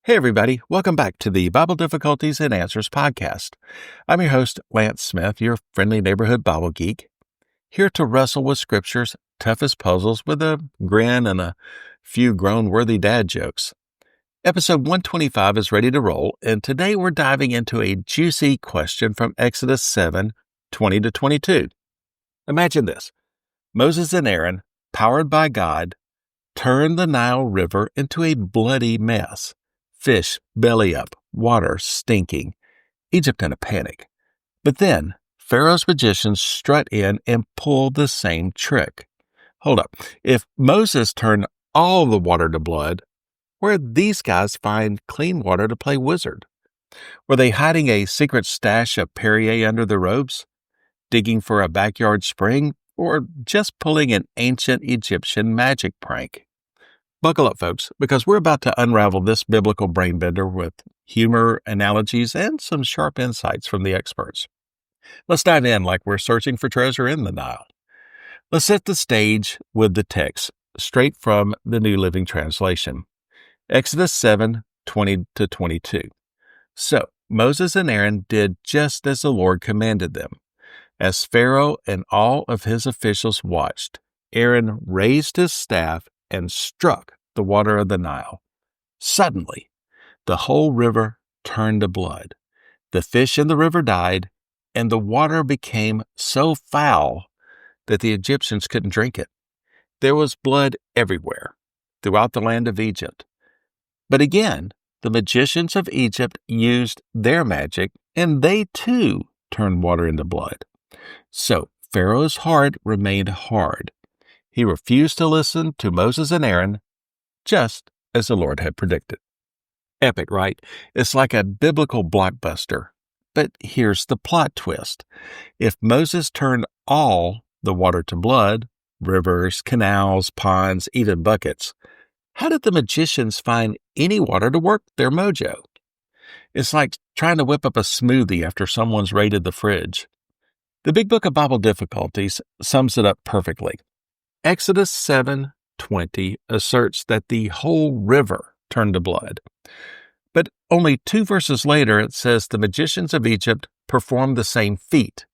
Hey, everybody. Welcome back to the Bible Difficulties and Answers podcast. I'm your host, Lance Smith, your friendly neighborhood Bible geek, here to wrestle with Scripture's toughest puzzles with a grin and a few groan-worthy dad jokes. Episode 125 is ready to roll, and today we're diving into a juicy question from Exodus 7, 20-22. Imagine this. Moses and Aaron, powered by God, turned the Nile River into a bloody mess. Fish belly up, water stinking, Egypt in a panic. But then Pharaoh's magicians strut in and pull the same trick. Hold up. If Moses turned all the water to blood, where'd these guys find clean water to play wizard? Were they hiding a secret stash of Perrier under their robes, digging for a backyard spring, or just pulling an ancient Egyptian magic prank? Buckle up, folks, because we're about to unravel this biblical brainbender with humor, analogies, and some sharp insights from the experts. Let's dive in like we're searching for treasure in the Nile. Let's set the stage with the text, straight from the New Living Translation. Exodus 7, 20-22. So Moses and Aaron did just as the Lord commanded them. As Pharaoh and all of his officials watched, Aaron raised his staff and struck the water of the Nile. Suddenly, the whole river turned to blood. The fish in the river died, and the water became so foul that the Egyptians couldn't drink it. There was blood everywhere, throughout the land of Egypt. But again, the magicians of Egypt used their magic, and they too turned water into blood. So Pharaoh's heart remained hard. He refused to listen to Moses and Aaron, just as the Lord had predicted. Epic, right? It's like a biblical blockbuster. But here's the plot twist. If Moses turned all the water to blood, rivers, canals, ponds, even buckets, how did the magicians find any water to work their mojo? It's like trying to whip up a smoothie after someone's raided the fridge. The Big Book of Bible Difficulties sums it up perfectly. Exodus 7:20 asserts that the whole river turned to blood. But only 2 verses later, it says the magicians of Egypt performed the same feat,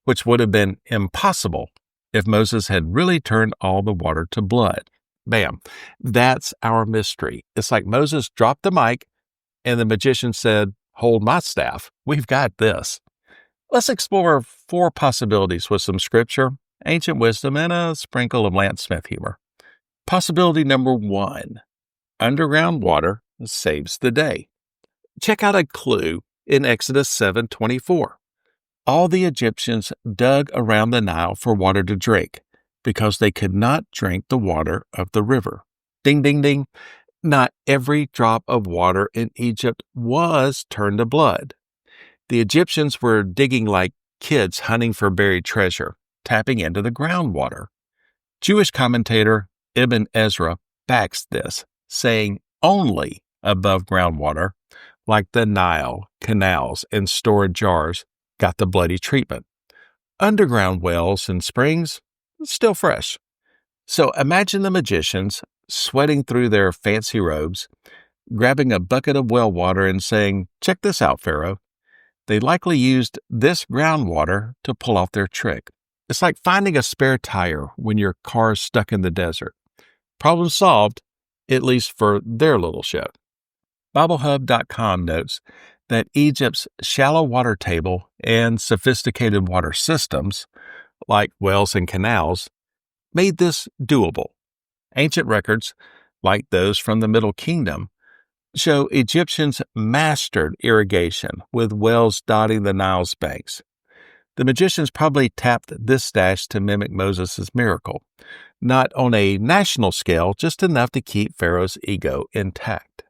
which would have been impossible if Moses had really turned all the water to blood. Bam. That's our mystery. It's like Moses dropped the mic and the magician said, "Hold my staff. We've got this." Let's explore 4 possibilities with some scripture, ancient wisdom, and a sprinkle of Lance Smith humor. Possibility number 1, underground water saves the day. Check out a clue in Exodus 7:24. All the Egyptians dug around the Nile for water to drink because they could not drink the water of the river. Ding, ding, ding. Not every drop of water in Egypt was turned to blood. The Egyptians were digging like kids hunting for buried treasure, tapping into the groundwater. Jewish commentator Ibn Ezra backs this, saying only above groundwater, like the Nile, canals, and stored jars, got the bloody treatment. Underground wells and springs, still fresh. So imagine the magicians sweating through their fancy robes, grabbing a bucket of well water and saying, "Check this out, Pharaoh." They likely used this groundwater to pull off their trick. It's like finding a spare tire when your car's stuck in the desert. Problem solved, at least for their little show. BibleHub.com notes that Egypt's shallow water table and sophisticated water systems, like wells and canals, made this doable. Ancient records, like those from the Middle Kingdom, show Egyptians mastered irrigation with wells dotting the Nile's banks. The magicians probably tapped this stash to mimic Moses' miracle, not on a national scale, just enough to keep Pharaoh's ego intact.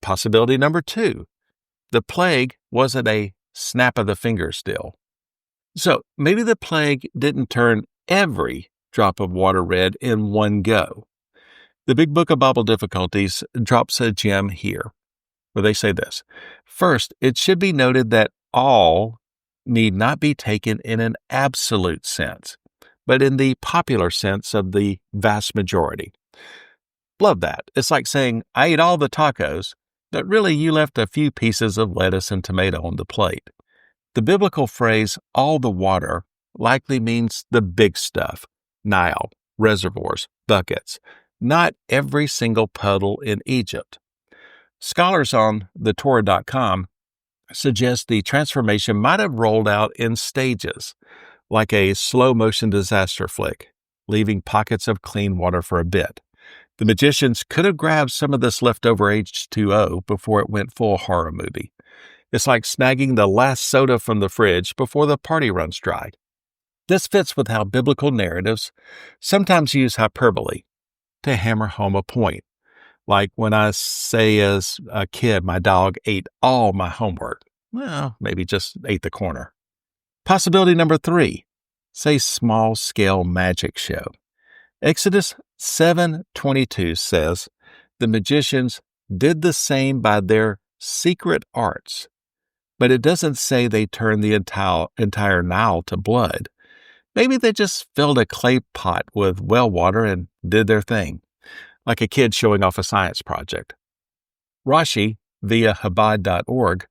Possibility number 2, the plague wasn't a snap of the fingers deal. So maybe the plague didn't turn every drop of water red in one go. The Big Book of Bible Difficulties drops a gem here, where they say this. First, it should be noted that all need not be taken in an absolute sense, but in the popular sense of the vast majority. Love that. It's like saying, I ate all the tacos, But really, you left a few pieces of lettuce and tomato on the plate. The biblical phrase, all the water, likely means the big stuff: Nile, reservoirs, buckets, not every single puddle in Egypt. Scholars on thetorah.com suggest the transformation might have rolled out in stages, like a slow-motion disaster flick, leaving pockets of clean water for a bit. The magicians could have grabbed some of this leftover H2O before it went full horror movie. It's like snagging the last soda from the fridge before the party runs dry. This fits with how biblical narratives sometimes use hyperbole to hammer home a point. Like when I say as a kid, my dog ate all my homework. Well, maybe just ate the corner. Possibility number 3, say small-scale magic show. Exodus 7:22 says, the magicians did the same by their secret arts, but it doesn't say they turned the entire Nile to blood. Maybe they just filled a clay pot with well water and did their thing, like a kid showing off a science project. Rashi, via Chabad.org,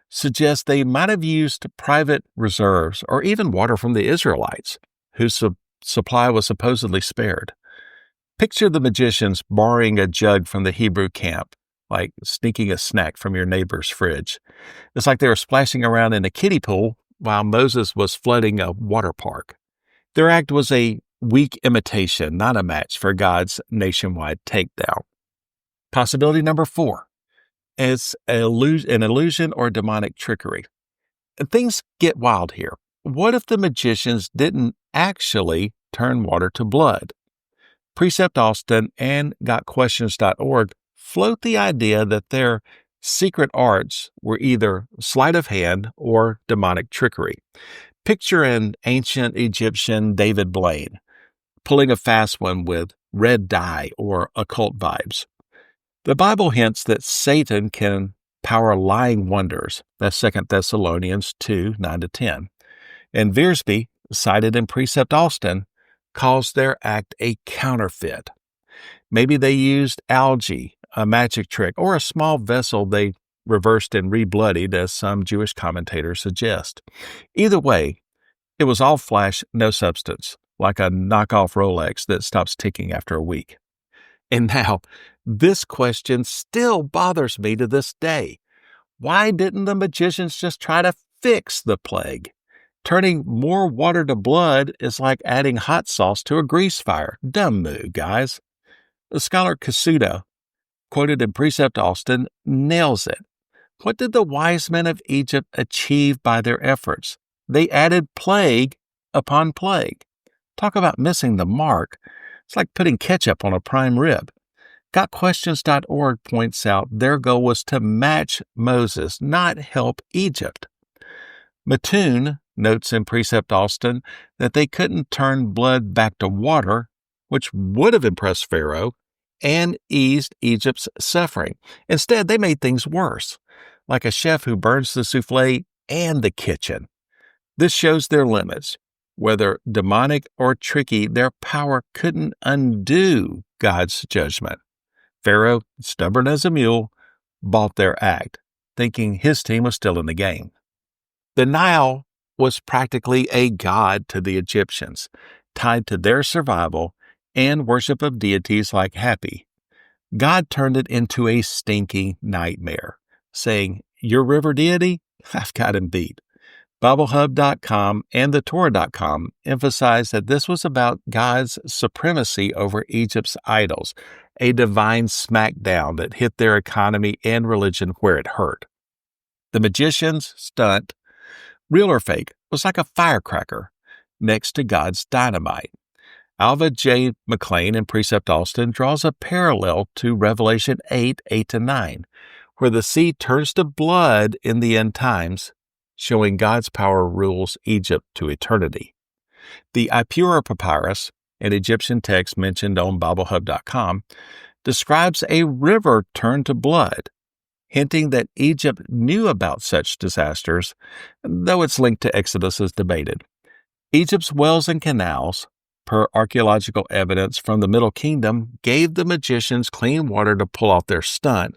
suggests they might have used private reserves or even water from the Israelites, whose supply was supposedly spared. Picture the magicians borrowing a jug from the Hebrew camp, like sneaking a snack from your neighbor's fridge. It's like they were splashing around in a kiddie pool while Moses was flooding a water park. Their act was a weak imitation, not a match for God's nationwide takedown. Possibility number 4. It's an illusion or demonic trickery. Things get wild here. What if the magicians didn't actually turn water to blood? Precept Austin and GotQuestions.org float the idea that their secret arts were either sleight of hand or demonic trickery. Picture an ancient Egyptian David Blaine pulling a fast one with red dye or occult vibes. The Bible hints that Satan can power lying wonders. That's 2 Thessalonians 2:9-10. And Veersby, cited in Precept Austin, calls their act a counterfeit. Maybe they used algae, a magic trick, or a small vessel they reversed and rebloodied, as some Jewish commentators suggest. Either way, it was all flash, no substance, like a knockoff Rolex that stops ticking after a week. And now, this question still bothers me to this day. Why didn't the magicians just try to fix the plague? Turning more water to blood is like adding hot sauce to a grease fire. Dumb move, guys. The scholar Kasuda, quoted in Precept Austin, nails it. What did the wise men of Egypt achieve by their efforts? They added plague upon plague. Talk about missing the mark. It's like putting ketchup on a prime rib. GotQuestions.org points out their goal was to match Moses, not help Egypt. Mattoon notes in Precept Austin that they couldn't turn blood back to water, which would have impressed Pharaoh and eased Egypt's suffering. Instead, they made things worse, like a chef who burns the souffle and the kitchen. This shows their limits. Whether demonic or tricky, their power couldn't undo God's judgment. Pharaoh, stubborn as a mule, bought their act, thinking his team was still in the game. The Nile was practically a god to the Egyptians, tied to their survival and worship of deities like Hapi. God turned it into a stinking nightmare, saying, "Your river deity? I've got him beat." BibleHub.com and thetorah.com emphasize that this was about God's supremacy over Egypt's idols, a divine smackdown that hit their economy and religion where it hurt. The magician's stunt, real or fake, was like a firecracker next to God's dynamite. Alva J. McLean in Precept Austin draws a parallel to Revelation 8:8-9, where the sea turns to blood in the end times, showing God's power rules Egypt to eternity. The Ipura Papyrus, an Egyptian text mentioned on BibleHub.com, describes a river turned to blood, hinting that Egypt knew about such disasters, though its link to Exodus is debated. Egypt's wells and canals, per archaeological evidence from the Middle Kingdom, gave the magicians clean water to pull off their stunt,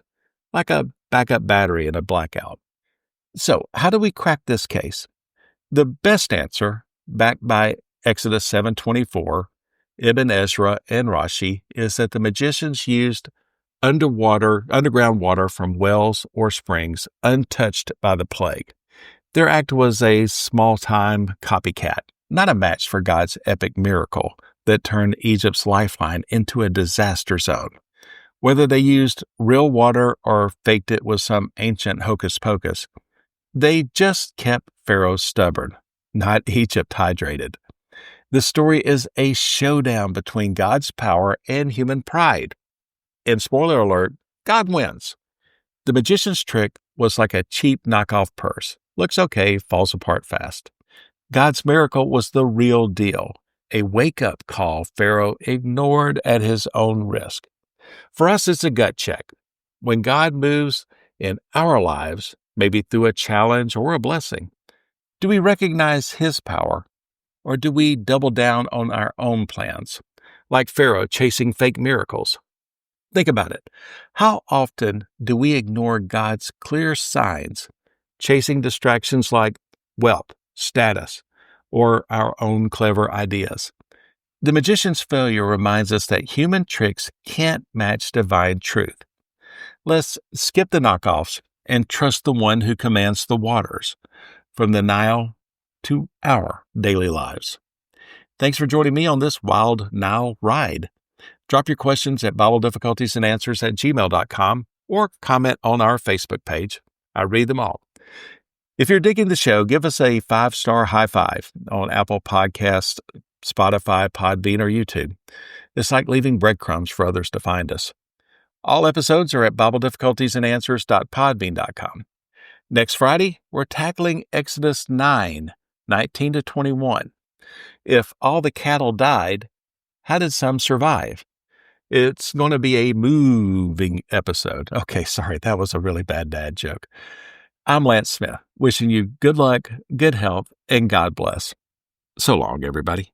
like a backup battery in a blackout. So, how do we crack this case? The best answer, backed by Exodus 7:24, Ibn Ezra, and Rashi, is that the magicians used underground water from wells or springs untouched by the plague. Their act was a small-time copycat, not a match for God's epic miracle that turned Egypt's lifeline into a disaster zone. Whether they used real water or faked it with some ancient hocus pocus, they just kept Pharaoh stubborn, not Egypt hydrated. The story is a showdown between God's power and human pride. And spoiler alert, God wins. The magician's trick was like a cheap knockoff purse. Looks okay, falls apart fast. God's miracle was the real deal, a wake-up call Pharaoh ignored at his own risk. For us, it's a gut check. When God moves in our lives, maybe through a challenge or a blessing, do we recognize His power, or do we double down on our own plans, like Pharaoh chasing fake miracles? Think about it. How often do we ignore God's clear signs, chasing distractions like wealth, status, or our own clever ideas? The magician's failure reminds us that human tricks can't match divine truth. Let's skip the knockoffs and trust the one who commands the waters, from the Nile to our daily lives. Thanks for joining me on this wild Nile ride. Drop your questions at BibleDifficultiesAndAnswers@gmail.com or comment on our Facebook page. I read them all. If you're digging the show, give us a 5-star high five on Apple Podcasts, Spotify, Podbean, or YouTube. It's like leaving breadcrumbs for others to find us. All episodes are at BibleDifficultiesAndAnswers.podbean.com. Next Friday, we're tackling Exodus 9:19-21. If all the cattle died, how did some survive? It's going to be a moving episode. Okay, sorry, that was a really bad dad joke. I'm Lance Smith, wishing you good luck, good health, and God bless. So long, everybody.